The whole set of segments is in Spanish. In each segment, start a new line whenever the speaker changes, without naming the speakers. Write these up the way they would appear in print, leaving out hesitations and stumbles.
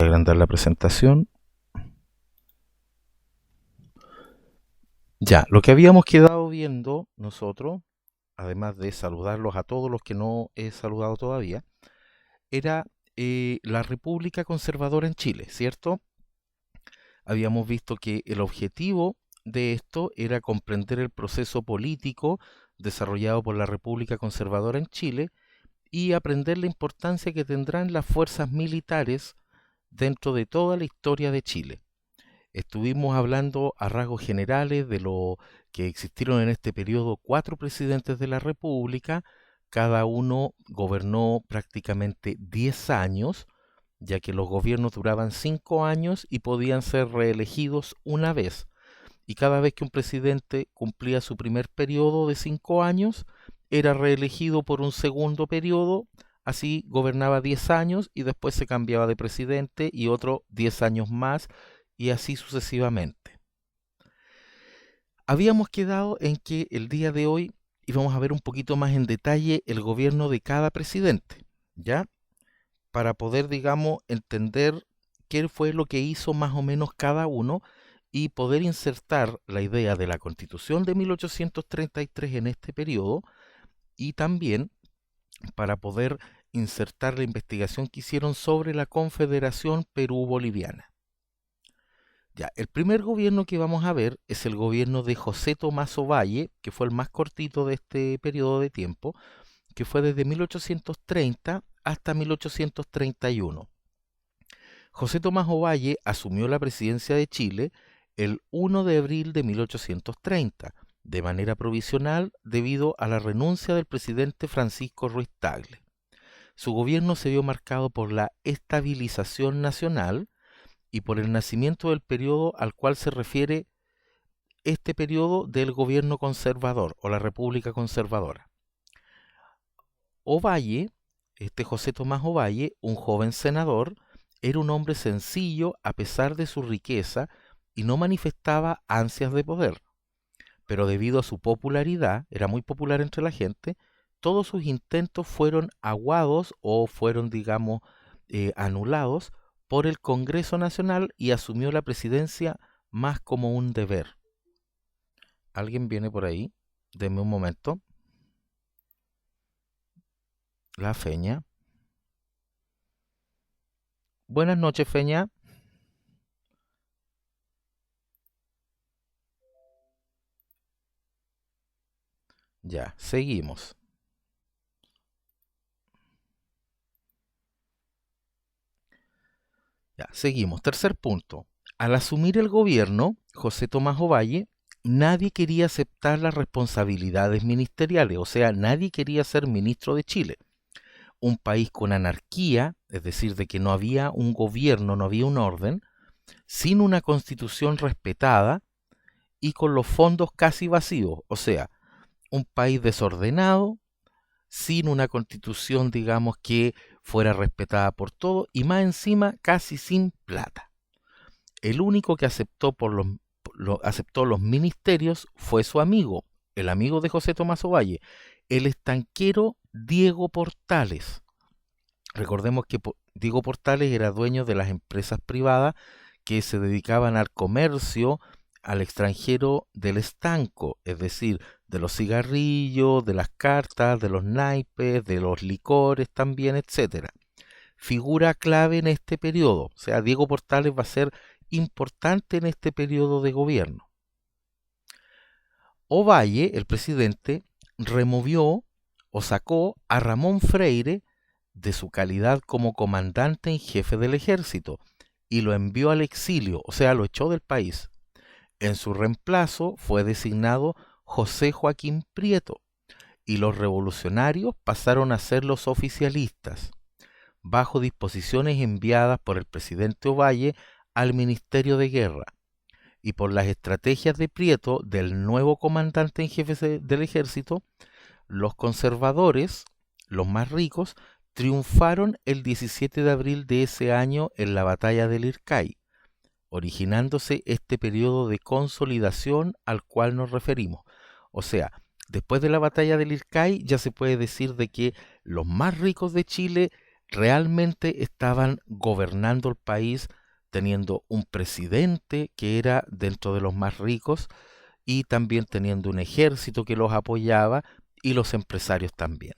Agrandar la presentación. Ya, lo que habíamos quedado viendo nosotros, además de saludarlos a todos los que no he saludado todavía, era la República Conservadora en Chile, ¿cierto? Habíamos visto que el objetivo de esto era comprender el proceso político desarrollado por la República Conservadora en Chile y aprender la importancia que tendrán las fuerzas militares dentro de toda la historia de Chile. Estuvimos hablando a rasgos generales de lo que existieron en este periodo 4 presidentes de la República, cada uno gobernó prácticamente 10 años, ya que los gobiernos duraban 5 años y podían ser reelegidos una vez. Y cada vez que un presidente cumplía su primer periodo de 5 años, era reelegido por un segundo periodo, así gobernaba 10 años y después se cambiaba de presidente y otro 10 años más y así sucesivamente. Habíamos quedado en que el día de hoy íbamos a ver un poquito más en detalle el gobierno de cada presidente, ¿ya? Para poder, digamos, entender qué fue lo que hizo más o menos cada uno y poder insertar la idea de la Constitución de 1833 en este periodo y también para poder insertar la investigación que hicieron sobre la Confederación Perú-Boliviana. Ya, el primer gobierno que vamos a ver es el gobierno de José Tomás Ovalle, que fue el más cortito de este periodo de tiempo, que fue desde 1830 hasta 1831. José Tomás Ovalle asumió la presidencia de Chile el 1 de abril de 1830, de manera provisional debido a la renuncia del presidente Francisco Ruiz Tagle. Su gobierno se vio marcado por la estabilización nacional y por el nacimiento del periodo al cual se refiere este periodo del gobierno conservador o la República Conservadora. Ovalle, José Tomás Ovalle, un joven senador, era un hombre sencillo a pesar de su riqueza y no manifestaba ansias de poder, pero debido a su popularidad, era muy popular entre la gente, todos sus intentos fueron aguados o fueron, digamos, anulados por el Congreso Nacional y asumió la presidencia más como un deber. ¿Alguien viene por ahí? Denme un momento. La Feña. Buenas noches, Feña. Ya, seguimos. Ya, seguimos. Tercer punto. Al asumir el gobierno, José Tomás Ovalle, nadie quería aceptar las responsabilidades ministeriales, o sea, nadie quería ser ministro de Chile. Un país con anarquía, es decir, de que no había un gobierno, no había un orden, sin una constitución respetada y con los fondos casi vacíos, o sea, un país desordenado, sin una constitución, digamos, que fuera respetada por todos y más encima casi sin plata. El único que aceptó los ministerios fue su amigo, el amigo de José Tomás Ovalle, el estanquero Diego Portales. Recordemos que Diego Portales era dueño de las empresas privadas que se dedicaban al comercio al extranjero del estanco, es decir, de los cigarrillos, de las cartas, de los naipes, de los licores también, etcétera. Figura clave en este periodo, o sea, Diego Portales va a ser importante en este periodo de gobierno. Ovalle, el presidente, removió o sacó a Ramón Freire de su calidad como comandante en jefe del ejército y lo envió al exilio, o sea, lo echó del país. En su reemplazo fue designado José Joaquín Prieto y los revolucionarios pasaron a ser los oficialistas, bajo disposiciones enviadas por el presidente Ovalle al Ministerio de Guerra y por las estrategias de Prieto, del nuevo comandante en jefe del ejército. Los conservadores, los más ricos, triunfaron el 17 de abril de ese año en la batalla del Ircay, originándose este periodo de consolidación al cual nos referimos. O sea, después de la batalla del Ircay ya se puede decir de que los más ricos de Chile realmente estaban gobernando el país teniendo un presidente que era dentro de los más ricos y también teniendo un ejército que los apoyaba y los empresarios también.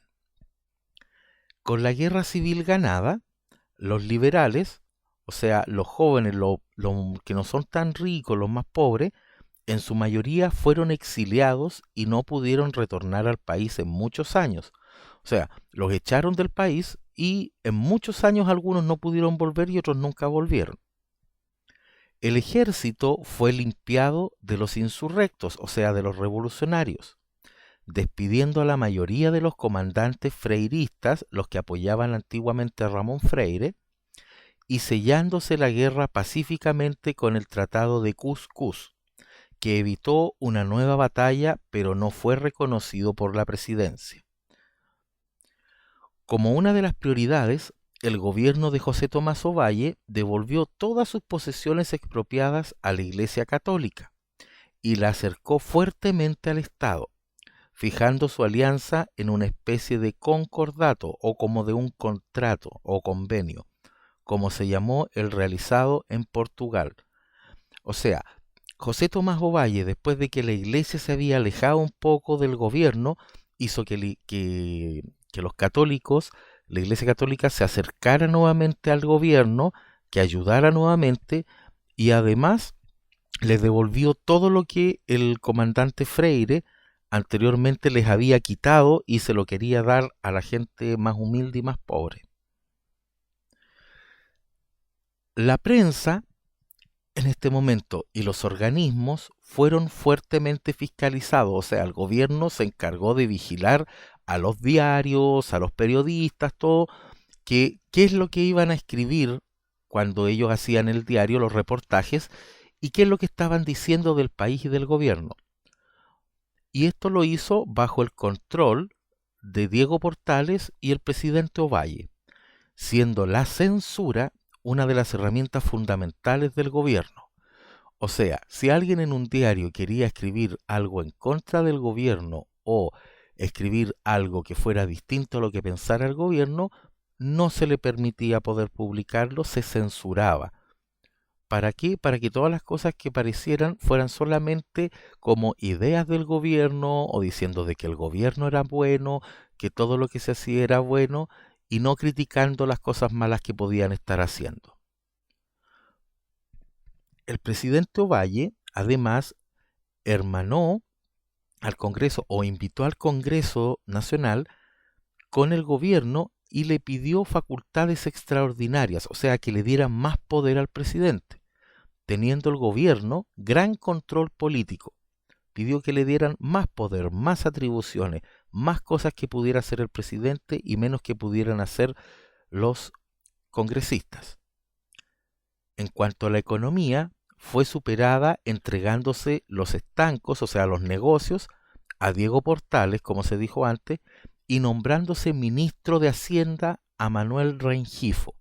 Con la guerra civil ganada, los liberales, o sea, los jóvenes, los que no son tan ricos, los más pobres, en su mayoría fueron exiliados y no pudieron retornar al país en muchos años. O sea, los echaron del país y en muchos años algunos no pudieron volver y otros nunca volvieron. El ejército fue limpiado de los insurrectos, o sea, de los revolucionarios, despidiendo a la mayoría de los comandantes freiristas, los que apoyaban antiguamente a Ramón Freire, y sellándose la guerra pacíficamente con el Tratado de Cuscús, que evitó una nueva batalla, pero no fue reconocido por la presidencia. Como una de las prioridades, el gobierno de José Tomás Ovalle devolvió todas sus posesiones expropiadas a la Iglesia Católica y la acercó fuertemente al Estado, fijando su alianza en una especie de concordato o como de un contrato o convenio, como se llamó el realizado en Portugal. O sea, José Tomás Ovalle, después de que la Iglesia se había alejado un poco del gobierno, hizo que los católicos, la Iglesia Católica, se acercara nuevamente al gobierno, que ayudara nuevamente y además les devolvió todo lo que el comandante Freire anteriormente les había quitado y se lo quería dar a la gente más humilde y más pobre. La prensa en este momento y los organismos fueron fuertemente fiscalizados, o sea, el gobierno se encargó de vigilar a los diarios, a los periodistas, todo, qué es lo que iban a escribir cuando ellos hacían el diario, los reportajes, y qué es lo que estaban diciendo del país y del gobierno. Y esto lo hizo bajo el control de Diego Portales y el presidente Ovalle, siendo la censura una de las herramientas fundamentales del gobierno. O sea, si alguien en un diario quería escribir algo en contra del gobierno o escribir algo que fuera distinto a lo que pensara el gobierno, no se le permitía poder publicarlo, se censuraba. ¿Para qué? Para que todas las cosas que parecieran fueran solamente como ideas del gobierno o diciendo de que el gobierno era bueno, que todo lo que se hacía era bueno y no criticando las cosas malas que podían estar haciendo. El presidente Ovalle, además, hermanó al Congreso o invitó al Congreso Nacional con el gobierno y le pidió facultades extraordinarias, o sea, que le dieran más poder al presidente, teniendo el gobierno gran control político. Pidió que le dieran más poder, más atribuciones, más cosas que pudiera hacer el presidente y menos que pudieran hacer los congresistas. En cuanto a la economía, fue superada entregándose los estancos, o sea, los negocios, a Diego Portales, como se dijo antes, y nombrándose ministro de Hacienda a Manuel Rengifo,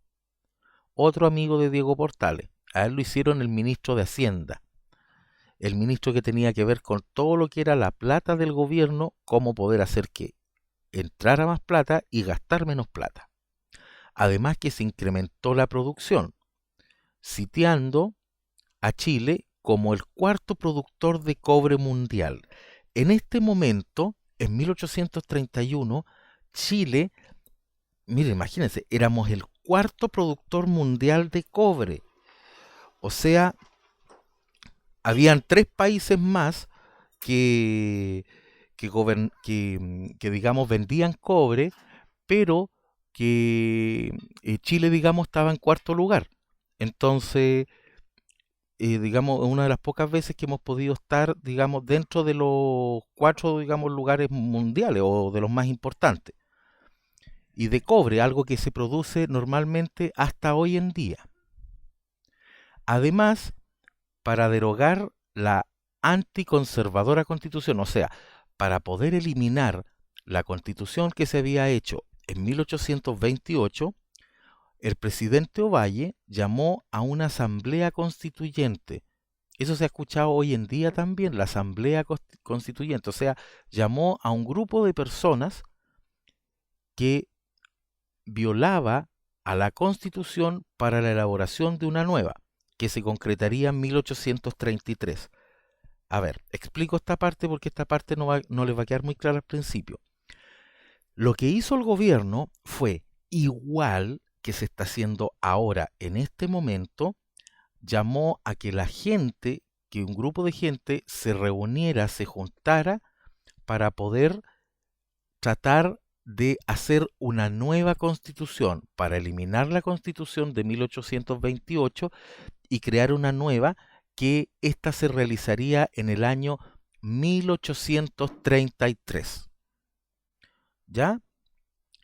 otro amigo de Diego Portales. A él lo hicieron el ministro de Hacienda, el ministro que tenía que ver con todo lo que era la plata del gobierno, cómo poder hacer que entrara más plata y gastar menos plata. Además que se incrementó la producción, sitiando a Chile como el cuarto productor de cobre mundial. En este momento, en 1831, Chile, mire, imagínense, éramos el cuarto productor mundial de cobre. O sea, habían 3 países más que digamos vendían cobre, pero que Chile, digamos, estaba en cuarto lugar. Entonces, digamos, una de las pocas veces que hemos podido estar, digamos, dentro de los 4, digamos, lugares mundiales o de los más importantes. Y de cobre, algo que se produce normalmente hasta hoy en día. Además, para derogar la anticonservadora constitución, o sea, para poder eliminar la constitución que se había hecho en 1828, el presidente Ovalle llamó a una asamblea constituyente. Eso se ha escuchado hoy en día también, la asamblea constituyente. O sea, llamó a un grupo de personas que violaba a la Constitución para la elaboración de una nueva, que se concretaría en 1833. A ver, explico esta parte porque esta parte no les va a quedar muy clara al principio. Lo que hizo el gobierno fue igual que se está haciendo ahora en este momento, llamó a que la gente, que un grupo de gente se reuniera, se juntara para poder tratar de hacer una nueva constitución, para eliminar la constitución de 1828 y crear una nueva que ésta se realizaría en el año 1833. ¿Ya?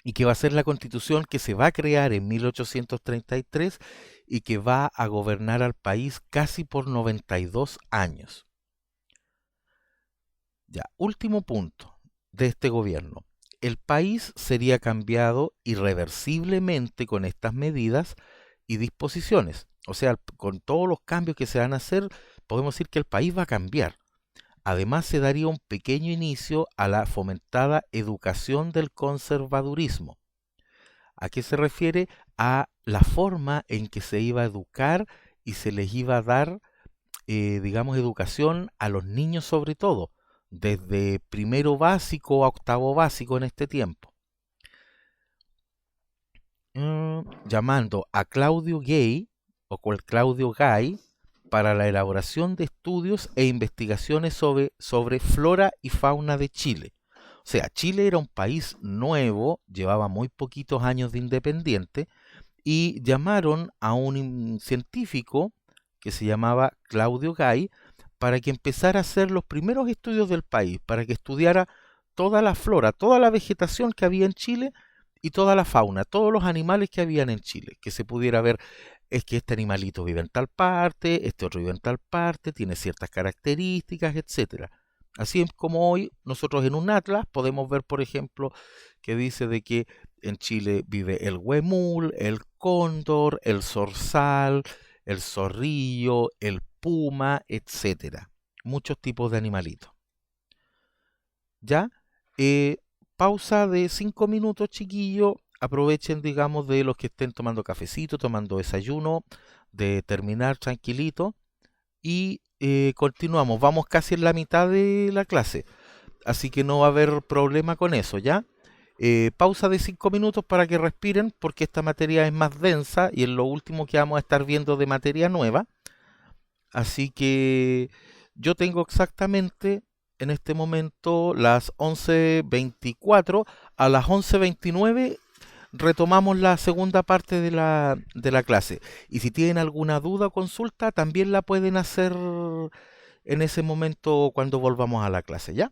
Y que va a ser la constitución que se va a crear en 1833 y que va a gobernar al país casi por 92 años. Ya, último punto de este gobierno. El país sería cambiado irreversiblemente con estas medidas y disposiciones. O sea, con todos los cambios que se van a hacer, podemos decir que el país va a cambiar. Además, se daría un pequeño inicio a la fomentada educación del conservadurismo. ¿A qué se refiere? A la forma en que se iba a educar y se les iba a dar, digamos, educación a los niños sobre todo, desde primero básico a octavo básico en este tiempo. Llamando a Claudio Gay o Claudio Gay para la elaboración de estudios e investigaciones sobre flora y fauna de Chile. O sea, Chile era un país nuevo, llevaba muy poquitos años de independiente, y llamaron a un científico que se llamaba Claudio Gay para que empezara a hacer los primeros estudios del país, para que estudiara toda la flora, toda la vegetación que había en Chile y toda la fauna, todos los animales que habían en Chile, que se pudiera ver, es que este animalito vive en tal parte, este otro vive en tal parte, tiene ciertas características, etcétera. Así es como hoy nosotros en un atlas podemos ver, por ejemplo, que dice de que en Chile vive el huemul, el cóndor, el zorzal, el zorrillo, el puma, etcétera. Muchos tipos de animalitos. ¿Ya? Eh, Pausa de 5 minutos, chiquillos. Aprovechen, digamos, de los que estén tomando cafecito, tomando desayuno, de terminar tranquilito. Y continuamos. Vamos casi en la mitad de la clase. Así que no va a haber problema con eso, ¿ya? Pausa de 5 minutos para que respiren, porque esta materia es más densa y es lo último que vamos a estar viendo de materia nueva. Así que yo tengo exactamente en este momento las 11:24. A las 11:29 retomamos la segunda parte de la clase. Y si tienen alguna duda o consulta, también la pueden hacer en ese momento cuando volvamos a la clase, ¿ya?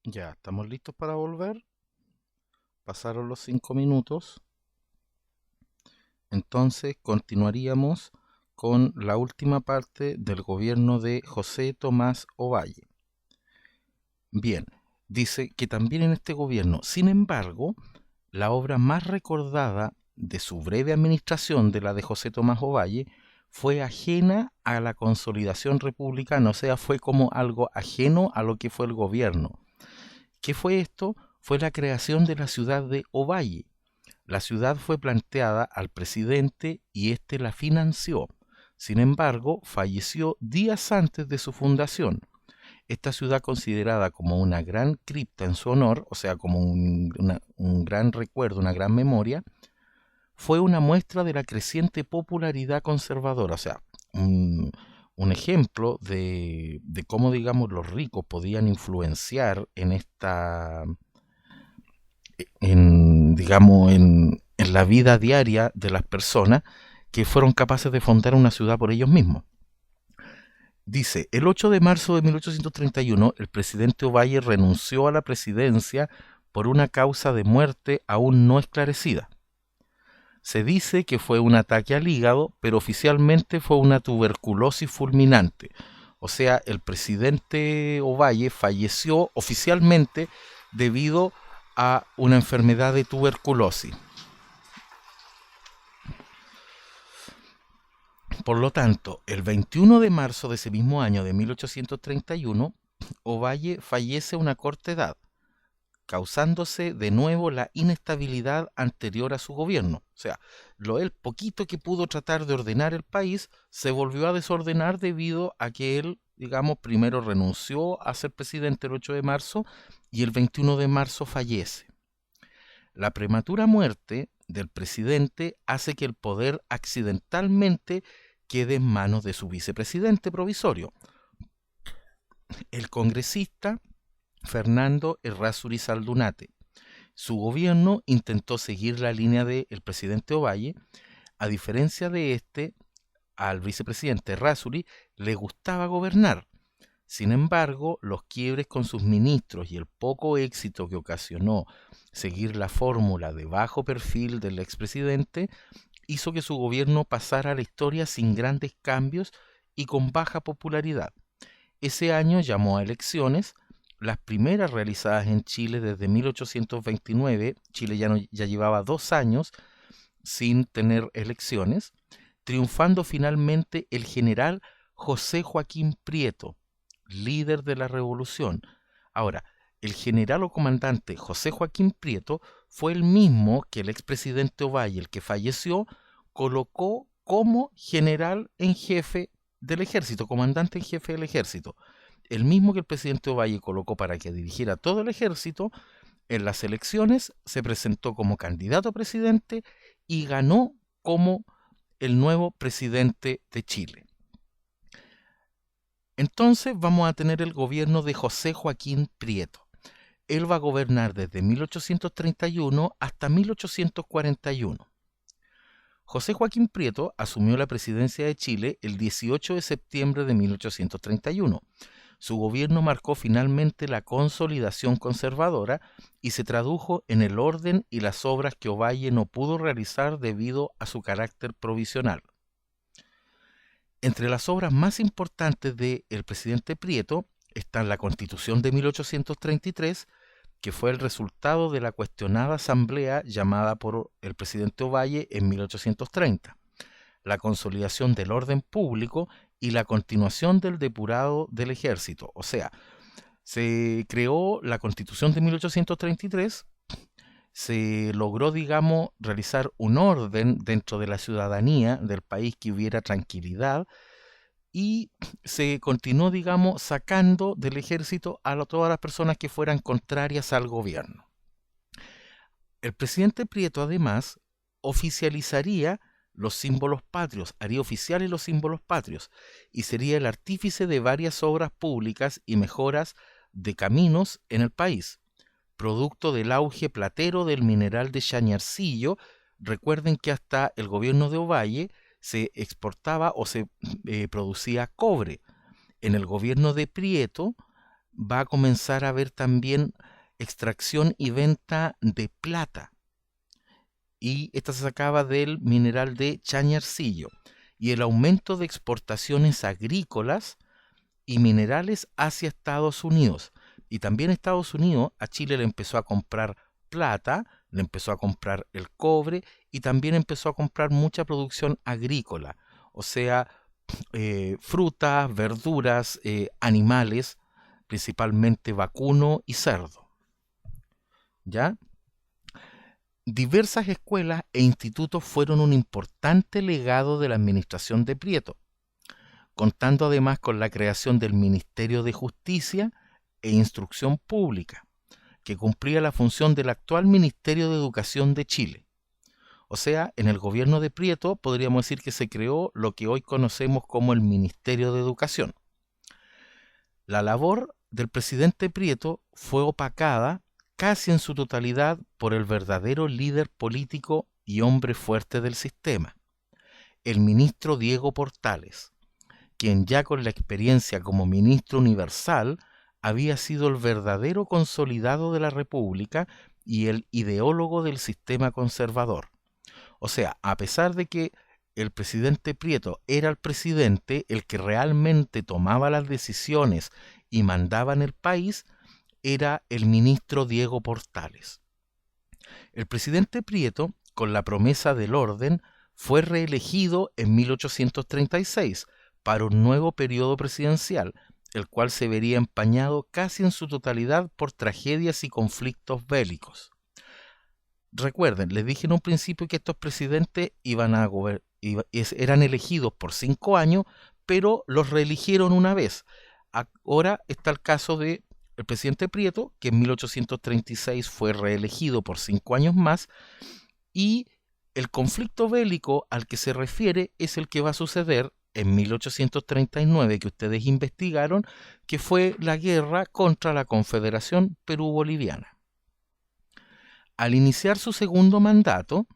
Ya, estamos listos para volver. Pasaron los 5 minutos. Entonces continuaríamos con la última parte del gobierno de José Tomás Ovalle. Bien, dice que también en este gobierno, sin embargo, la obra más recordada de su breve administración, de la de José Tomás Ovalle, fue ajena a la consolidación republicana, o sea, fue como algo ajeno a lo que fue el gobierno. ¿Qué fue esto? Fue la creación de la ciudad de Ovalle. La ciudad fue planteada al presidente y éste la financió. Sin embargo, falleció días antes de su fundación. Esta ciudad, considerada como una gran cripta en su honor, o sea, como un gran recuerdo, una gran memoria, fue una muestra de la creciente popularidad conservadora, o sea, un ejemplo de cómo, digamos, los ricos podían influenciar en digamos, en la vida diaria de las personas que fueron capaces de fundar una ciudad por ellos mismos. Dice, el 8 de marzo de 1831, el presidente Ovalle renunció a la presidencia por una causa de muerte aún no esclarecida. Se dice que fue un ataque al hígado, pero oficialmente fue una tuberculosis fulminante. O sea, el presidente Ovalle falleció oficialmente debido a una enfermedad de tuberculosis. Por lo tanto, el 21 de marzo de ese mismo año de 1831, Ovalle fallece a una corta edad, causándose de nuevo la inestabilidad anterior a su gobierno. O sea, el poquito que pudo tratar de ordenar el país se volvió a desordenar debido a que él, digamos, primero renunció a ser presidente el 8 de marzo y el 21 de marzo fallece. La prematura muerte del presidente hace que el poder accidentalmente quede en manos de su vicepresidente provisorio, el congresista Fernando Errázuriz Saldunate. Su gobierno intentó seguir la línea del presidente Ovalle. A diferencia de este, al vicepresidente Errázuriz le gustaba gobernar. Sin embargo, los quiebres con sus ministros y el poco éxito que ocasionó seguir la fórmula de bajo perfil del expresidente hizo que su gobierno pasara a la historia sin grandes cambios y con baja popularidad. Ese año llamó a elecciones, las primeras realizadas en Chile desde 1829. Chile ya llevaba 2 años sin tener elecciones, triunfando finalmente el general José Joaquín Prieto, líder de la revolución. Ahora, el general o comandante José Joaquín Prieto fue el mismo que el expresidente Ovalle, el que falleció, colocó como general en jefe del ejército, comandante en jefe del ejército. El mismo que el presidente Ovalle colocó para que dirigiera todo el ejército, en las elecciones se presentó como candidato a presidente y ganó como el nuevo presidente de Chile. Entonces vamos a tener el gobierno de José Joaquín Prieto. Él va a gobernar desde 1831 hasta 1841. José Joaquín Prieto asumió la presidencia de Chile el 18 de septiembre de 1831. Su gobierno marcó finalmente la consolidación conservadora y se tradujo en el orden y las obras que Ovalle no pudo realizar debido a su carácter provisional. Entre las obras más importantes del presidente Prieto están la Constitución de 1833, que fue el resultado de la cuestionada asamblea llamada por el presidente Ovalle en 1830, la consolidación del orden público y la continuación del depurado del ejército. O sea, se creó la Constitución de 1833, se logró, digamos, realizar un orden dentro de la ciudadanía del país, que hubiera tranquilidad, y se continuó, digamos, sacando del ejército a todas las personas que fueran contrarias al gobierno. El presidente Prieto, además, oficializaría los símbolos patrios, haría oficiales los símbolos patrios y sería el artífice de varias obras públicas y mejoras de caminos en el país, producto del auge platero del mineral de Chañarcillo. Recuerden que hasta el gobierno de Ovalle se exportaba o se producía cobre. En el gobierno de Prieto va a comenzar a haber también extracción y venta de plata. Y esta se sacaba del mineral de Chañarcillo. Y el aumento de exportaciones agrícolas y minerales hacia Estados Unidos. Y también Estados Unidos a Chile le empezó a comprar plata, le empezó a comprar el cobre y también empezó a comprar mucha producción agrícola, o sea, frutas, verduras, animales, principalmente vacuno y cerdo. ¿Ya? Diversas escuelas e institutos fueron un importante legado de la administración de Prieto, contando además con la creación del Ministerio de Justicia e Instrucción Pública, que cumplía la función del actual Ministerio de Educación de Chile. O sea, en el gobierno de Prieto podríamos decir que se creó lo que hoy conocemos como el Ministerio de Educación. La labor del presidente Prieto fue opacada casi en su totalidad por el verdadero líder político y hombre fuerte del sistema, el ministro Diego Portales, quien ya con la experiencia como ministro universal había sido el verdadero consolidado de la República y el ideólogo del sistema conservador. O sea, a pesar de que el presidente Prieto era el presidente, el que realmente tomaba las decisiones y mandaba en el país, era el ministro Diego Portales. El presidente Prieto, con la promesa del orden, fue reelegido en 1836 para un nuevo periodo presidencial, el cual se vería empañado casi en su totalidad por tragedias y conflictos bélicos. Recuerden, les dije en un principio que estos presidentes eran elegidos por 5 años, pero los reeligieron una vez. Ahora está el caso de el presidente Prieto, que en 1836 fue reelegido por 5 años más, y el conflicto bélico al que se refiere es el que va a suceder en 1839, que ustedes investigaron, que fue la guerra contra la Confederación Perú-Boliviana. Al iniciar su segundo mandato,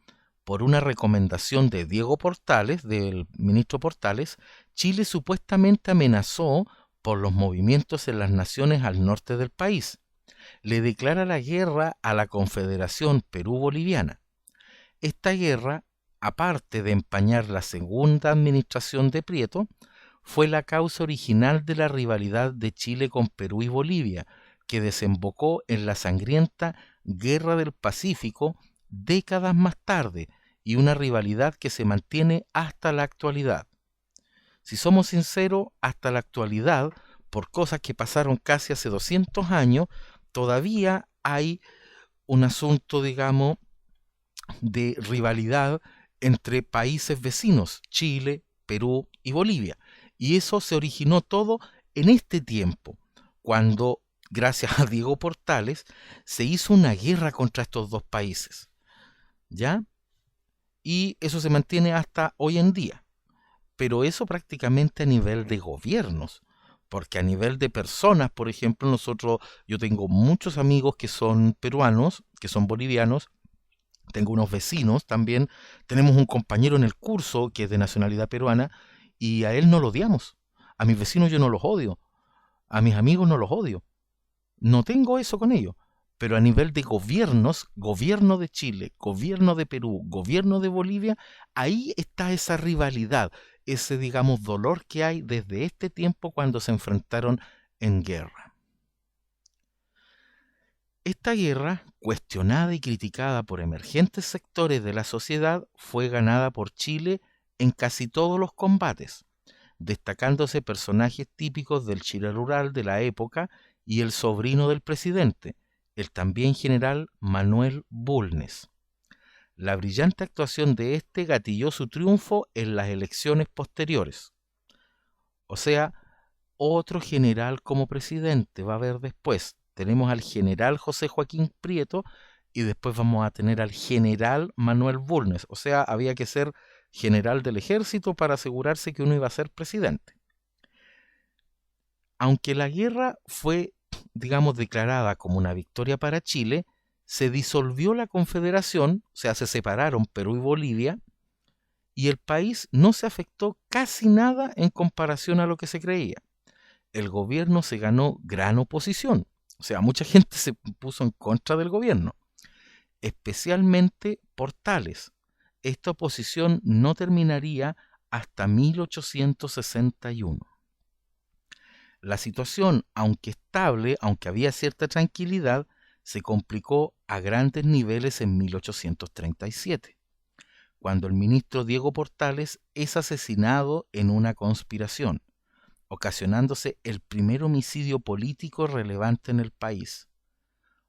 por una recomendación de Diego Portales, del ministro Portales, Chile supuestamente amenazó por los movimientos en las naciones al norte del país. Le declara la guerra a la Confederación Perú-Boliviana. Esta guerra, aparte de empañar la segunda administración de Prieto, fue la causa original de la rivalidad de Chile con Perú y Bolivia, que desembocó en la sangrienta Guerra del Pacífico décadas más tarde, y una rivalidad que se mantiene hasta la actualidad. Si somos sinceros, hasta la actualidad, por cosas que pasaron casi hace 200 años, todavía hay un asunto, digamos, de rivalidad entre países vecinos, Chile, Perú y Bolivia. Y eso se originó todo en este tiempo, cuando, gracias a Diego Portales, se hizo una guerra contra estos dos países. ¿Ya? Y eso se mantiene hasta hoy en día. Pero eso prácticamente a nivel de gobiernos, porque a nivel de personas, por ejemplo, yo tengo muchos amigos que son peruanos, que son bolivianos, tengo unos vecinos también, tenemos un compañero en el curso que es de nacionalidad peruana y a él no lo odiamos, a mis vecinos yo no los odio, a mis amigos no los odio, no tengo eso con ellos. Pero a nivel de gobiernos, gobierno de Chile, gobierno de Perú, gobierno de Bolivia, ahí está esa rivalidad, ese, digamos, dolor que hay desde este tiempo cuando se enfrentaron en guerra. Esta guerra, cuestionada y criticada por emergentes sectores de la sociedad, fue ganada por Chile en casi todos los combates, destacándose personajes típicos del Chile rural de la época y el sobrino del presidente, el también general Manuel Bulnes. La brillante actuación de este gatilló su triunfo en las elecciones posteriores. O sea, otro general como presidente va a haber después. Tenemos al general José Joaquín Prieto y después vamos a tener al general Manuel Bulnes. O sea, había que ser general del ejército para asegurarse que uno iba a ser presidente. Aunque la guerra fue, digamos, declarada como una victoria para Chile, se disolvió la Confederación, o sea, se separaron Perú y Bolivia, y el país no se afectó casi nada en comparación a lo que se creía. el gobierno se ganó gran oposición. O sea, mucha gente se puso en contra del gobierno, especialmente Portales. Esta oposición no terminaría hasta 1861. La situación, aunque estable, aunque había cierta tranquilidad, se complicó a grandes niveles en 1837, cuando el ministro Diego Portales es asesinado en una conspiración, ocasionándose el primer homicidio político relevante en el país.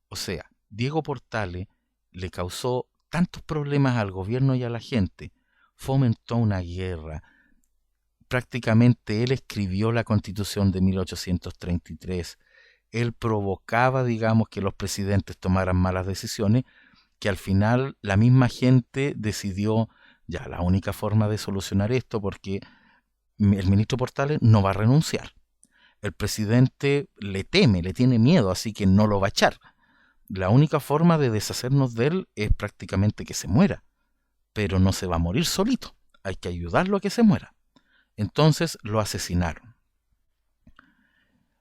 O sea, Diego Portales le causó tantos problemas al gobierno y a la gente, fomentó una guerra. Prácticamente él escribió la Constitución de 1833. Él provocaba, digamos, que los presidentes tomaran malas decisiones, que al final la misma gente decidió, ya, la única forma de solucionar esto, porque el ministro Portales no va a renunciar. El presidente le teme, le tiene miedo, así que no lo va a echar. La única forma de deshacernos de él es prácticamente que se muera, pero no se va a morir solito, hay que ayudarlo a que se muera. Entonces lo asesinaron.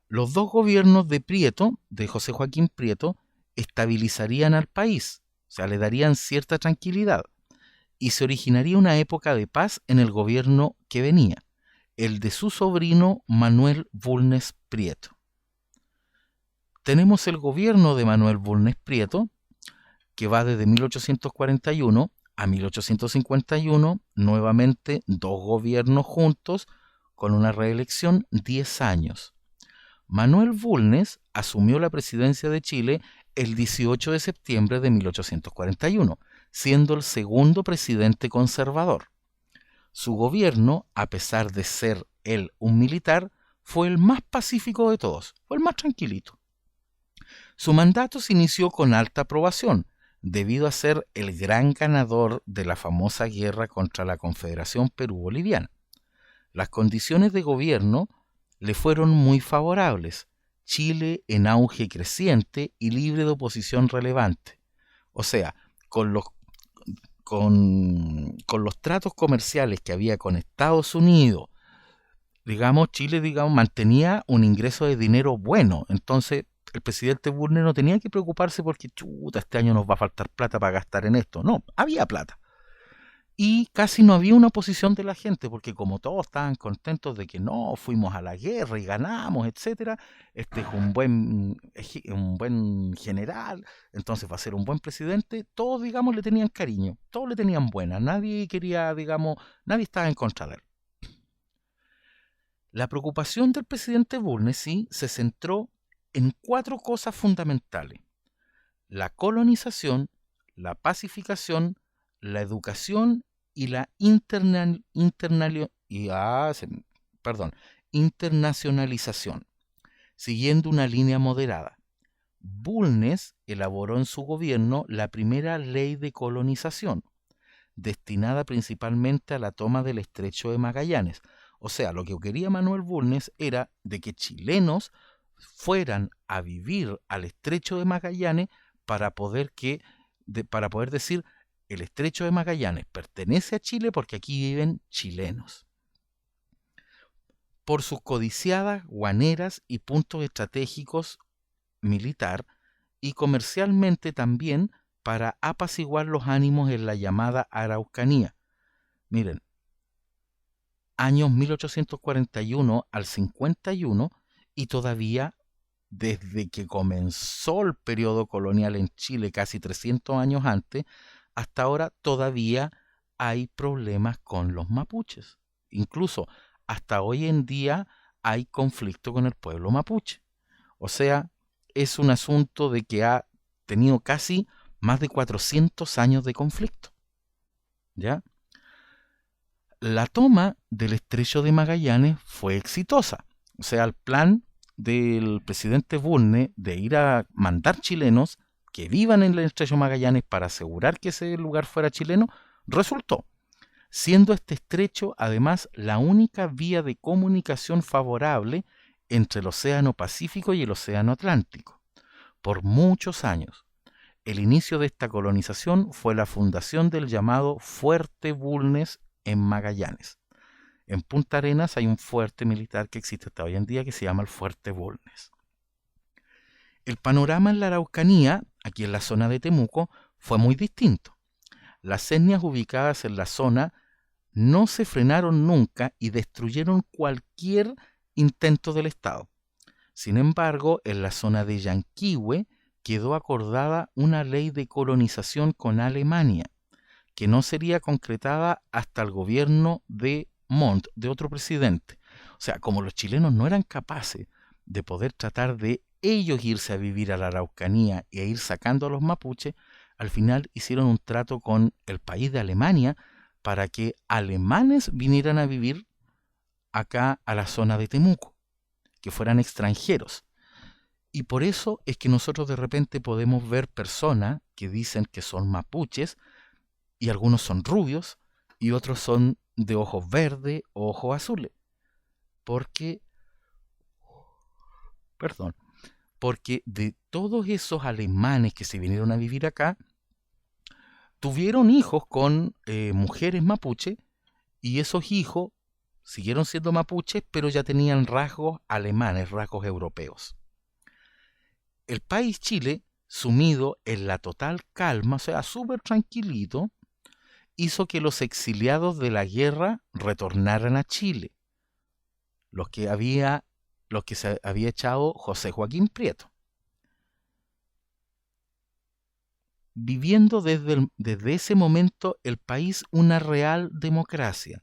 Los dos gobiernos de Prieto, de José Joaquín Prieto, estabilizarían al país, o sea, le darían cierta tranquilidad, y se originaría una época de paz en el gobierno que venía, el de su sobrino Manuel Bulnes Prieto. Tenemos el gobierno de Manuel Bulnes Prieto, que va desde 1841 a 1851, nuevamente dos gobiernos juntos, con una reelección 10 años. Manuel Bulnes asumió la presidencia de Chile el 18 de septiembre de 1841, siendo el segundo presidente conservador. Su gobierno, a pesar de ser él un militar, fue el más pacífico de todos, fue el más tranquilito. Su mandato se inició con alta aprobación, debido a ser el gran ganador de la famosa guerra contra la Confederación Perú-Boliviana. Las condiciones de gobierno le fueron muy favorables. Chile en auge creciente y libre de oposición relevante. O sea, con los tratos comerciales que había con Estados Unidos, digamos, Chile, digamos, mantenía un ingreso de dinero bueno. Entonces, el presidente Bulnes no tenía que preocuparse porque, chuta, este año nos va a faltar plata para gastar en esto. No, había plata. Y casi no había una oposición de la gente, porque como todos estaban contentos de que no, fuimos a la guerra y ganamos, etcétera, este es un buen general, entonces va a ser un buen presidente, todos, digamos, le tenían cariño, todos le tenían buena, nadie quería, digamos, nadie estaba en contra de él. La preocupación del presidente Bulnes, sí, se centró en 4 cosas fundamentales: la colonización, la pacificación, la educación y la internacionalización, siguiendo una línea moderada. Bulnes elaboró en su gobierno la primera ley de colonización, destinada principalmente a la toma del Estrecho de Magallanes. O sea, lo que quería Manuel Bulnes era de que chilenos fueran a vivir al Estrecho de Magallanes para poder decir, el Estrecho de Magallanes pertenece a Chile porque aquí viven chilenos. Por sus codiciadas guaneras y puntos estratégicos militar y comercialmente también, para apaciguar los ánimos en la llamada Araucanía. Miren, años 1841 al 51, y todavía desde que comenzó el periodo colonial en Chile casi 300 años antes, hasta ahora todavía hay problemas con los mapuches. Incluso hasta hoy en día hay conflicto con el pueblo mapuche. O sea, es un asunto de que ha tenido casi más de 400 años de conflicto. ¿Ya? La toma del Estrecho de Magallanes fue exitosa. O sea, el plan del presidente Bulnes de ir a mandar chilenos que vivan en el Estrecho de Magallanes para asegurar que ese lugar fuera chileno, resultó, siendo este estrecho además la única vía de comunicación favorable entre el Océano Pacífico y el Océano Atlántico. Por muchos años, el inicio de esta colonización fue la fundación del llamado Fuerte Bulnes en Magallanes. En Punta Arenas hay un fuerte militar que existe hasta hoy en día que se llama el Fuerte Bulnes. El panorama en la Araucanía, aquí en la zona de Temuco, fue muy distinto. Las etnias ubicadas en la zona no se frenaron nunca y destruyeron cualquier intento del Estado. Sin embargo, en la zona de Yanquihue quedó acordada una ley de colonización con Alemania, que no sería concretada hasta el gobierno de Montt, de otro presidente. O sea, como los chilenos no eran capaces de poder tratar de ellos irse a vivir a la Araucanía e ir sacando a los mapuches, al final hicieron un trato con el país de Alemania para que alemanes vinieran a vivir acá a la zona de Temuco, que fueran extranjeros. Y por eso es que nosotros de repente podemos ver personas que dicen que son mapuches, y algunos son rubios, y otros son de ojos verdes o ojos azules. Porque, perdón, porque de todos esos alemanes que se vinieron a vivir acá, tuvieron hijos con mujeres mapuche, y esos hijos siguieron siendo mapuches, pero ya tenían rasgos alemanes, rasgos europeos. El país Chile, sumido en la total calma, o sea, súper tranquilito, hizo que los exiliados de la guerra retornaran a Chile, los que se había echado José Joaquín Prieto, viviendo desde ese momento el país una real democracia.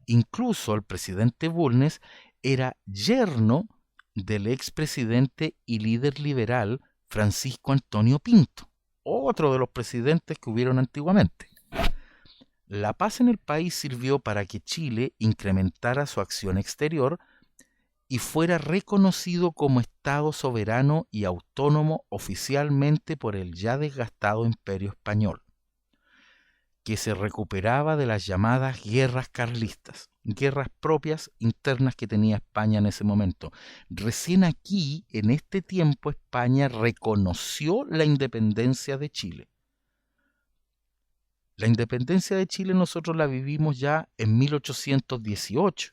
Incluso el presidente Bulnes era yerno del expresidente y líder liberal Francisco Antonio Pinto, otro de los presidentes que hubieron antiguamente. La paz en el país sirvió para que Chile incrementara su acción exterior y fuera reconocido como Estado soberano y autónomo oficialmente por el ya desgastado Imperio Español, que se recuperaba de las llamadas guerras carlistas, guerras propias internas que tenía España en ese momento. Recién aquí, en este tiempo, España reconoció la independencia de Chile. La independencia de Chile nosotros la vivimos ya en 1818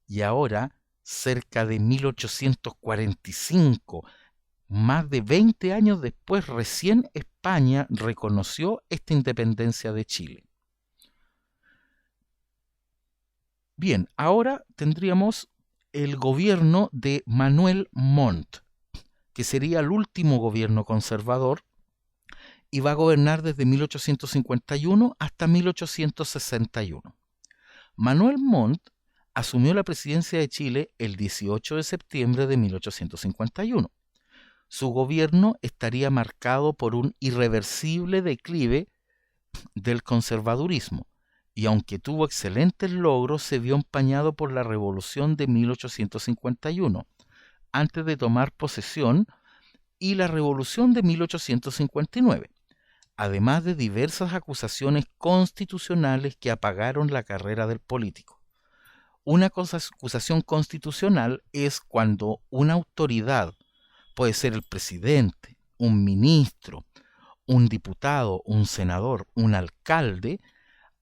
y ahora, cerca de 1845, más de 20 años después, recién España reconoció esta independencia de Chile. Bien, ahora tendríamos el gobierno de Manuel Montt, que sería el último gobierno conservador y va a gobernar desde 1851 hasta 1861. Manuel Montt asumió la presidencia de Chile el 18 de septiembre de 1851. Su gobierno estaría marcado por un irreversible declive del conservadurismo, y aunque tuvo excelentes logros, se vio empañado por la Revolución de 1851, antes de tomar posesión, y la Revolución de 1859, además de diversas acusaciones constitucionales que apagaron la carrera del político. Una acusación constitucional es cuando una autoridad, puede ser el presidente, un ministro, un diputado, un senador, un alcalde,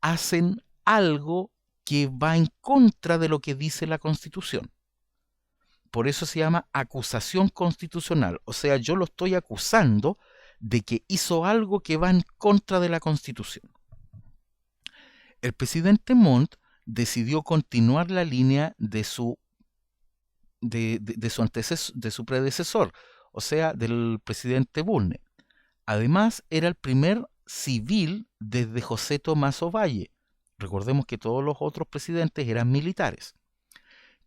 hacen algo que va en contra de lo que dice la Constitución. Por eso se llama acusación constitucional. O sea, yo lo estoy acusando de que hizo algo que va en contra de la Constitución. El presidente Montt decidió continuar la línea de su predecesor, o sea, del presidente Bulnes. Además, era el primer civil desde José Tomás Ovalle. Recordemos que todos los otros presidentes eran militares,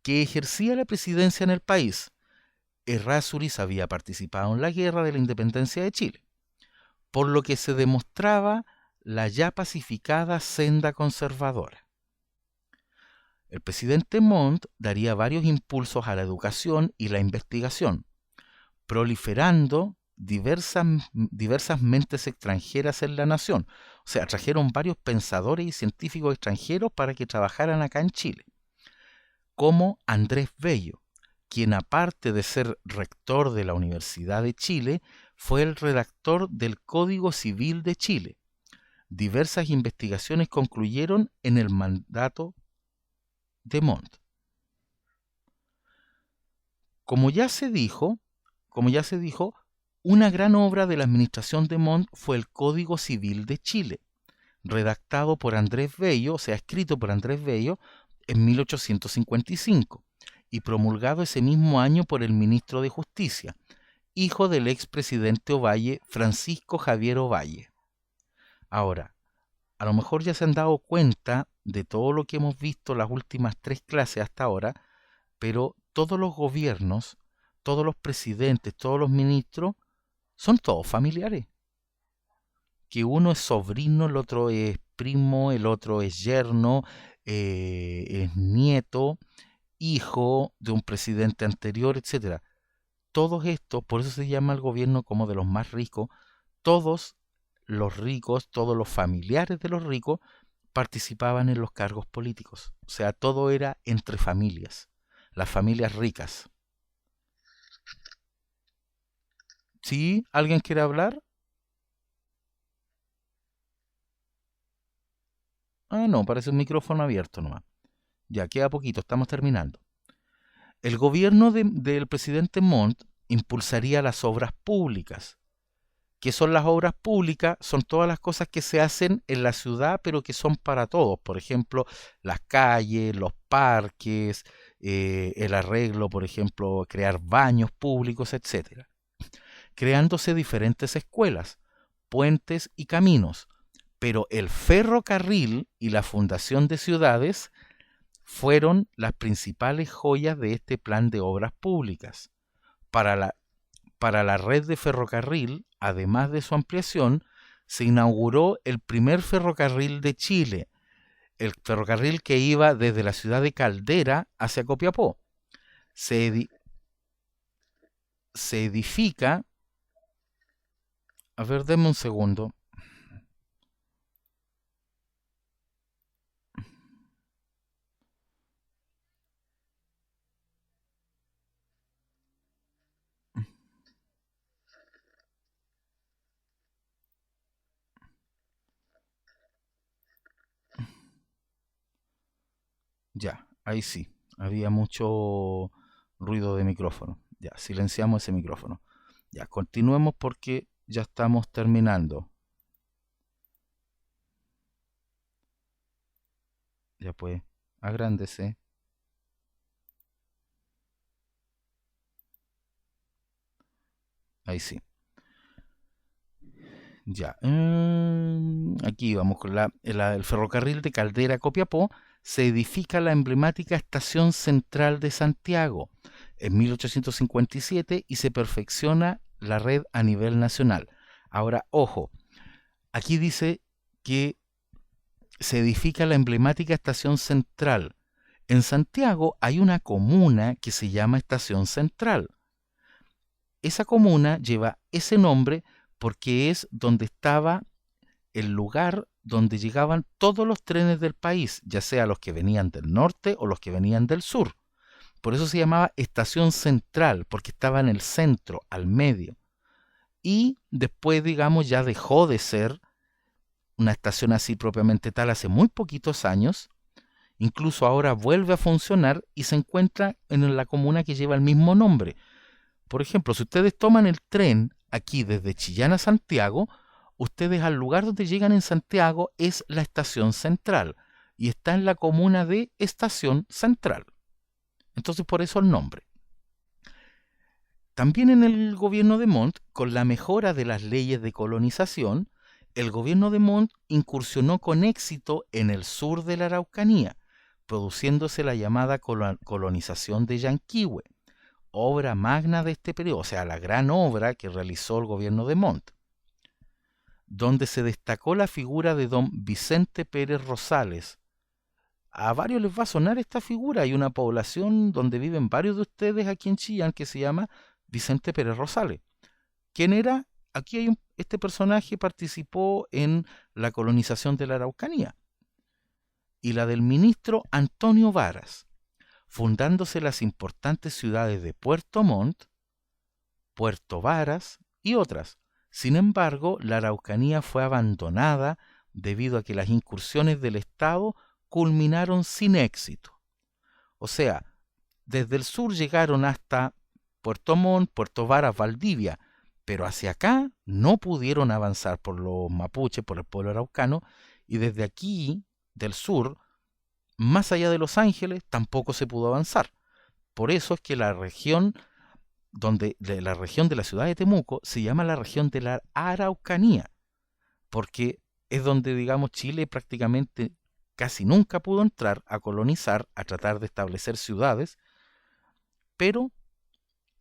que ejercía la presidencia en el país. Errázuriz había participado en la guerra de la independencia de Chile, por lo que se demostraba la ya pacificada senda conservadora. El presidente Montt daría varios impulsos a la educación y la investigación, proliferando diversas mentes extranjeras en la nación. O sea, trajeron varios pensadores y científicos extranjeros para que trabajaran acá en Chile, como Andrés Bello, quien aparte de ser rector de la Universidad de Chile, fue el redactor del Código Civil de Chile. Diversas investigaciones concluyeron en el mandato de Montt. Como ya se dijo, una gran obra de la administración de Montt fue el Código Civil de Chile, redactado por Andrés Bello, o sea, escrito por Andrés Bello en 1855 y promulgado ese mismo año por el ministro de Justicia, hijo del expresidente Ovalle, Francisco Javier Ovalle. Ahora, a lo mejor ya se han dado cuenta de todo lo que hemos visto las últimas 3 clases hasta ahora, pero todos los gobiernos, todos los presidentes, todos los ministros, son todos familiares. Que uno es sobrino, el otro es primo, el otro es yerno, es nieto, hijo de un presidente anterior, etcétera. Todos estos, por eso se llama el gobierno como de los más ricos, todos los ricos, todos los familiares de los ricos participaban en los cargos políticos. O sea, todo era entre familias, las familias ricas. ¿Sí? ¿Alguien quiere hablar? Ah, no, parece un micrófono abierto nomás. Ya queda poquito, estamos terminando. El gobierno del presidente Montt impulsaría las obras públicas. ¿Qué son las obras públicas? Son todas las cosas que se hacen en la ciudad, pero que son para todos. Por ejemplo, las calles, los parques, el arreglo, por ejemplo, crear baños públicos, etcétera. Creándose diferentes escuelas, puentes y caminos. Pero el ferrocarril y la fundación de ciudades fueron las principales joyas de este plan de obras públicas. Para la red de ferrocarril, además de su ampliación, se inauguró el primer ferrocarril de Chile, el ferrocarril que iba desde la ciudad de Caldera hacia Copiapó. Se edifica, a ver, denme un segundo. Ya, ahí sí, había mucho ruido de micrófono. Ya, silenciamos ese micrófono. Ya, continuemos porque ya estamos terminando. Ya pues, agrándese. Ahí sí. Ya. Aquí vamos con el ferrocarril de Caldera a Copiapó. Se edifica la emblemática Estación Central de Santiago en 1857 y se perfecciona la red a nivel nacional. Ahora, ojo, aquí dice que se edifica la emblemática Estación Central. En Santiago hay una comuna que se llama Estación Central. Esa comuna lleva ese nombre porque es donde estaba el lugar donde llegaban todos los trenes del país, ya sea los que venían del norte o los que venían del sur. Por eso se llamaba Estación Central, porque estaba en el centro, al medio. Y después, digamos, ya dejó de ser una estación así propiamente tal hace muy poquitos años. Incluso ahora vuelve a funcionar y se encuentra en la comuna que lleva el mismo nombre. Por ejemplo, si ustedes toman el tren aquí desde Chillán a Santiago, ustedes al lugar donde llegan en Santiago es la estación central y está en la comuna de Estación Central. Entonces por eso el nombre. También en el gobierno de Montt, con la mejora de las leyes de colonización, el gobierno de Montt incursionó con éxito en el sur de la Araucanía, produciéndose la llamada colonización de Yanquihue, obra magna de este periodo, o sea, la gran obra que realizó el gobierno de Montt, donde se destacó la figura de don Vicente Pérez Rosales. A varios les va a sonar esta figura. Hay una población donde viven varios de ustedes aquí en Chillán que se llama Vicente Pérez Rosales. ¿Quién era? Aquí hay este personaje participó en la colonización de la Araucanía y la del ministro Antonio Varas, fundándose las importantes ciudades de Puerto Montt, Puerto Varas y otras. Sin embargo, la Araucanía fue abandonada debido a que las incursiones del Estado culminaron sin éxito. O sea, desde el sur llegaron hasta Puerto Montt, Puerto Varas, Valdivia, pero hacia acá no pudieron avanzar por los mapuches, por el pueblo araucano, y desde aquí, del sur, más allá de Los Ángeles, tampoco se pudo avanzar. Por eso es que la región de la ciudad de Temuco se llama la región de la Araucanía, porque es donde, digamos, Chile prácticamente casi nunca pudo entrar a colonizar, a tratar de establecer ciudades, pero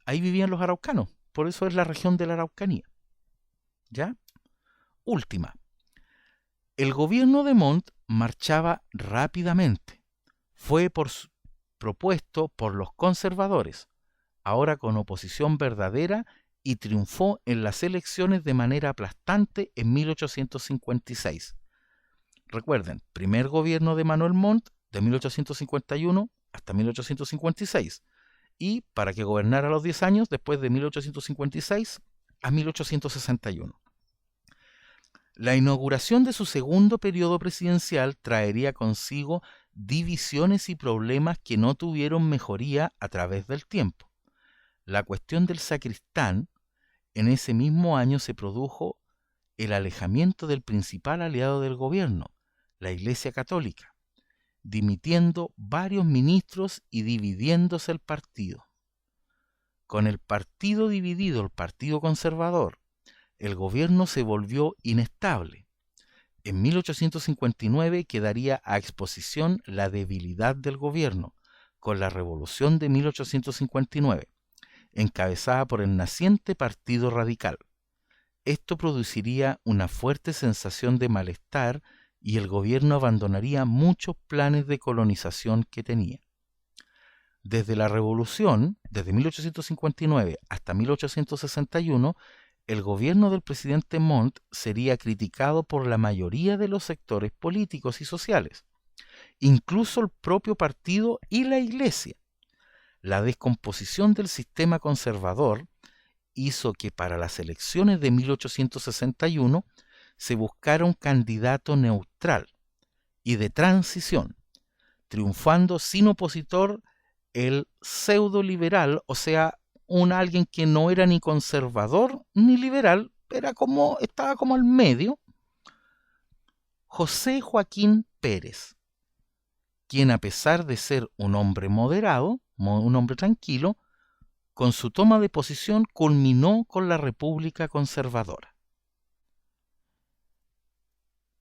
ahí vivían los araucanos, por eso es la región de la Araucanía. ¿Ya? Última. El gobierno de Montt marchaba rápidamente. Fue propuesto por los conservadores, ahora con oposición verdadera, y triunfó en las elecciones de manera aplastante en 1856. Recuerden, primer gobierno de Manuel Montt de 1851 hasta 1856, y para que gobernara los 10 años después de 1856 a 1861. La inauguración de su segundo periodo presidencial traería consigo divisiones y problemas que no tuvieron mejoría a través del tiempo. La cuestión del sacristán, en ese mismo año se produjo el alejamiento del principal aliado del gobierno, la Iglesia Católica, dimitiendo varios ministros y dividiéndose el partido. Con el partido dividido, el Partido Conservador, el gobierno se volvió inestable. En 1859 quedaría a exposición la debilidad del gobierno, con la revolución de 1859, encabezada por el naciente Partido Radical. Esto produciría una fuerte sensación de malestar y el gobierno abandonaría muchos planes de colonización que tenía. Desde la revolución, desde 1859 hasta 1861, el gobierno del presidente Montt sería criticado por la mayoría de los sectores políticos y sociales, incluso el propio partido y la Iglesia. La descomposición del sistema conservador hizo que para las elecciones de 1861 se buscara un candidato neutral y de transición, triunfando sin opositor el pseudo liberal, o sea, alguien que no era ni conservador ni liberal, estaba como al medio, José Joaquín Pérez, quien, a pesar de ser un hombre moderado, un hombre tranquilo, con su toma de posición culminó con la República Conservadora.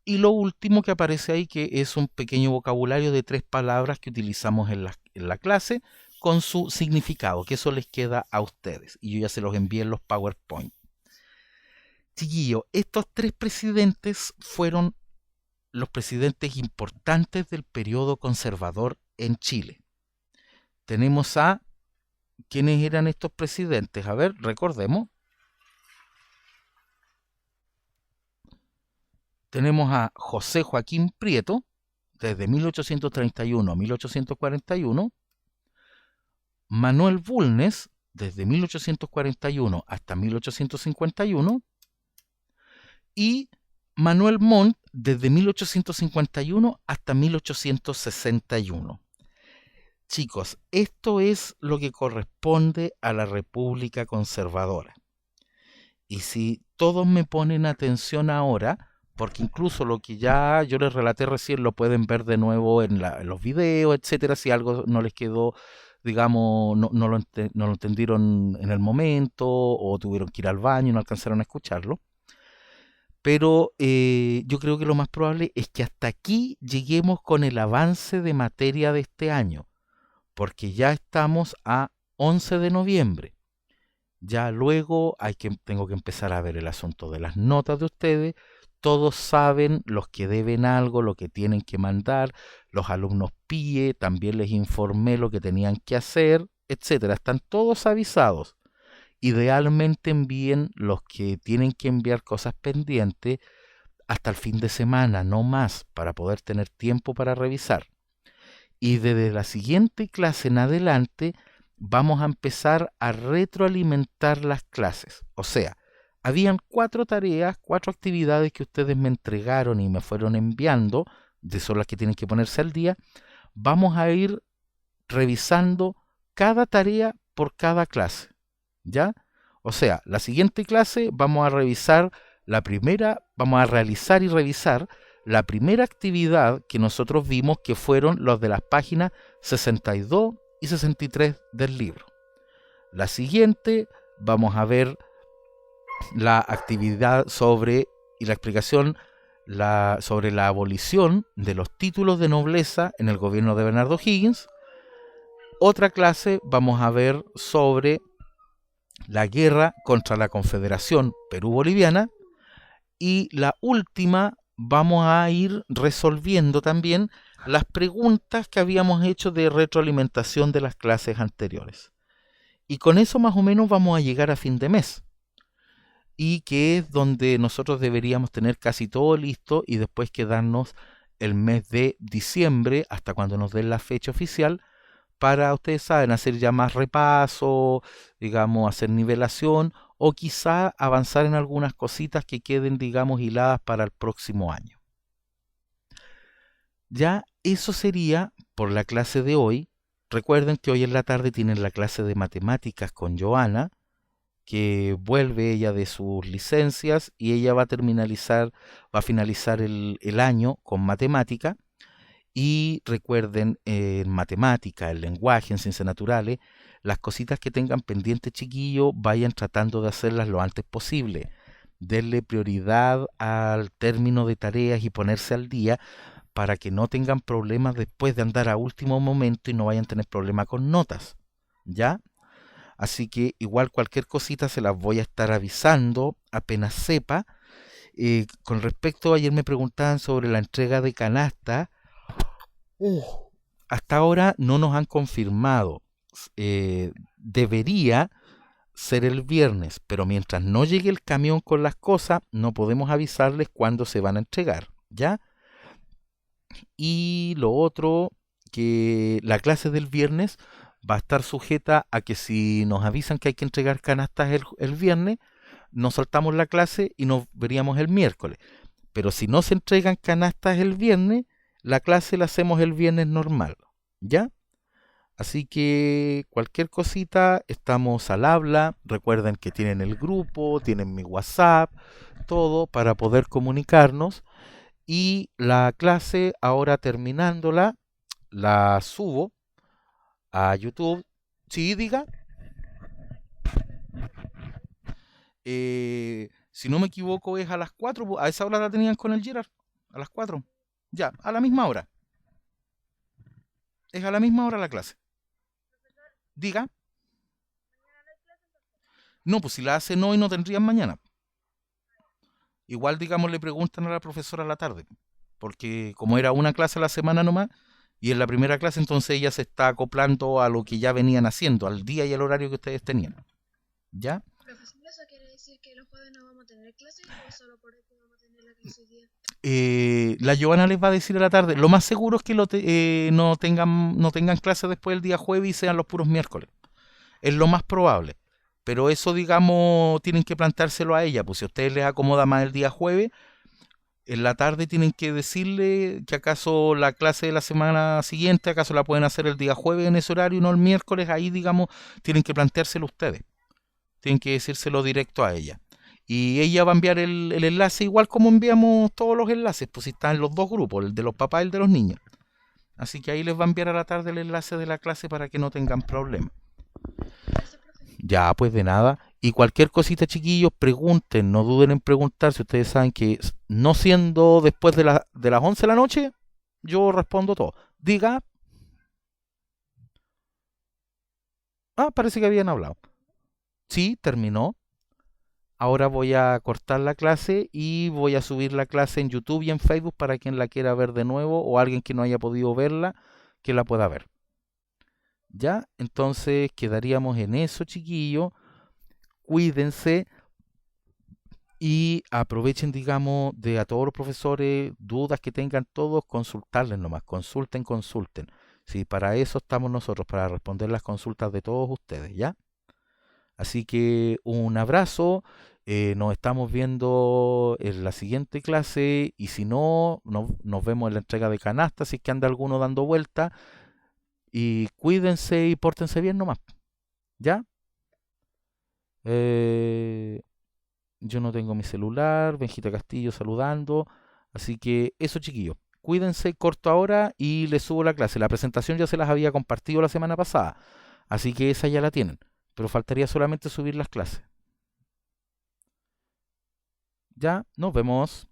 Y lo último que aparece ahí, que es un pequeño vocabulario de 3 palabras que utilizamos en la clase, con su significado, que eso les queda a ustedes. Y yo ya se los envié en los PowerPoint. Chiquillo, estos 3 presidentes fueron los presidentes importantes del periodo conservador en Chile. Tenemos a... ¿Quiénes eran estos presidentes? A ver, recordemos. Tenemos a José Joaquín Prieto, desde 1831 a 1841, Manuel Bulnes, desde 1841 hasta 1851, y Manuel Montt, desde 1851 hasta 1861. Chicos, esto es lo que corresponde a la República Conservadora. Y si todos me ponen atención ahora, porque incluso lo que ya yo les relaté recién lo pueden ver de nuevo en los videos, etcétera, si algo no les quedó, digamos, no lo entendieron en el momento, o tuvieron que ir al baño y no alcanzaron a escucharlo. Pero yo creo que lo más probable es que hasta aquí lleguemos con el avance de materia de este año, porque ya estamos a 11 de noviembre. Ya luego tengo que empezar a ver el asunto de las notas de ustedes. Todos saben, los que deben algo, lo que tienen que mandar, los alumnos PIE, también les informé lo que tenían que hacer, etcétera. Están todos avisados. Idealmente envíen los que tienen que enviar cosas pendientes hasta el fin de semana, no más, para poder tener tiempo para revisar. Y desde la siguiente clase en adelante vamos a empezar a retroalimentar las clases. O sea, habían 4 tareas, 4 actividades que ustedes me entregaron y me fueron enviando, de son las que tienen que ponerse al día. Vamos a ir revisando cada tarea por cada clase, ¿ya? O sea, la siguiente clase vamos a revisar la primera, vamos a realizar y revisar la primera actividad que nosotros vimos, que fueron los de las páginas 62 y 63 del libro. La siguiente vamos a ver la actividad sobre y la explicación sobre la abolición de los títulos de nobleza en el gobierno de Bernardo Higgins. Otra clase vamos a ver sobre la guerra contra la Confederación Perú-Boliviana, y la última vamos a ir resolviendo también las preguntas que habíamos hecho de retroalimentación de las clases anteriores. Y con eso más o menos vamos a llegar a fin de mes, y que es donde nosotros deberíamos tener casi todo listo y después quedarnos el mes de diciembre hasta cuando nos den la fecha oficial para, ustedes saben, hacer ya más repaso, digamos, hacer nivelación o quizá avanzar en algunas cositas que queden, digamos, hiladas para el próximo año. Ya eso sería por la clase de hoy. Recuerden que hoy en la tarde tienen la clase de matemáticas con Joana, que vuelve ella de sus licencias y ella va a finalizar el año con matemática. Y recuerden, en matemática, en lenguaje, en ciencias naturales, las cositas que tengan pendientes, chiquillos, vayan tratando de hacerlas lo antes posible. Denle prioridad al término de tareas y ponerse al día para que no tengan problemas después de andar a último momento y no vayan a tener problemas con notas, ¿ya? Así que igual cualquier cosita se las voy a estar avisando apenas sepa. Con respecto, ayer me preguntaban sobre la entrega de canasta. Hasta ahora no nos han confirmado. Debería ser el viernes, pero mientras no llegue el camión con las cosas, no podemos avisarles cuándo se van a entregar, ¿ya? Y lo otro, que la clase del viernes va a estar sujeta a que si nos avisan que hay que entregar canastas el viernes, nos saltamos la clase y nos veríamos el miércoles. Pero si no se entregan canastas el viernes, la clase la hacemos el viernes normal, ¿ya? Así que cualquier cosita, estamos al habla. Recuerden que tienen el grupo, tienen mi WhatsApp, todo para poder comunicarnos. Y la clase, ahora terminándola, la subo a YouTube. Sí, diga. Si no me equivoco es a las 4. A esa hora la tenían con el Gerard. A las 4. Ya, a la misma hora. Es a la misma hora la clase. Diga. No, pues si la hacen hoy no tendrían mañana. Igual, digamos, le preguntan a la profesora a la tarde, porque como era una clase a la semana nomás, y en la primera clase entonces ella se está acoplando a lo que ya venían haciendo, al día y al horario que ustedes tenían. ¿Ya?
Profesor, ¿eso quiere decir que los jueves no vamos a tener clases o solo por eso vamos a tener la clase hoy día?
La Giovanna les va a decir a la tarde. Lo más seguro es que no tengan clase después del día jueves y sean los puros miércoles. Es lo más probable. Pero eso, digamos, tienen que plantárselo a ella. Pues si a ustedes les acomoda más el día jueves, en la tarde tienen que decirle que acaso la clase de la semana siguiente, acaso la pueden hacer el día jueves en ese horario y no el miércoles. Ahí, digamos, tienen que planteárselo ustedes. Tienen que decírselo directo a ella. Y ella va a enviar el enlace igual como enviamos todos los enlaces, pues si están en los dos grupos, el de los papás y el de los niños. Así que ahí les va a enviar a la tarde el enlace de la clase para que no tengan problemas.
Gracias, profe.
Ya, pues de nada. Y cualquier cosita, chiquillos, pregunten, no duden en preguntar. Si ustedes saben que no siendo después de las 11 de la noche, yo respondo todo. Diga. Ah, parece que habían hablado. Sí, terminó. Ahora voy a cortar la clase y voy a subir la clase en YouTube y en Facebook para quien la quiera ver de nuevo o alguien que no haya podido verla, que la pueda ver. ¿Ya? Entonces quedaríamos en eso, chiquillos. Cuídense y aprovechen, digamos, de a todos los profesores, dudas que tengan todos, consultarles nomás. Consulten. Sí, para eso estamos nosotros, para responder las consultas de todos ustedes, ¿ya? Así que un abrazo, nos estamos viendo en la siguiente clase y si no, nos vemos en la entrega de canasta, si es que anda alguno dando vuelta. Y cuídense y pórtense bien nomás. ¿Ya? Eh, yo no tengo mi celular, Benjita Castillo saludando. Así que eso, chiquillos. Cuídense, corto ahora y les subo la clase. La presentación ya se las había compartido la semana pasada. Así que esa ya la tienen. Pero faltaría solamente subir las clases. Ya, nos vemos.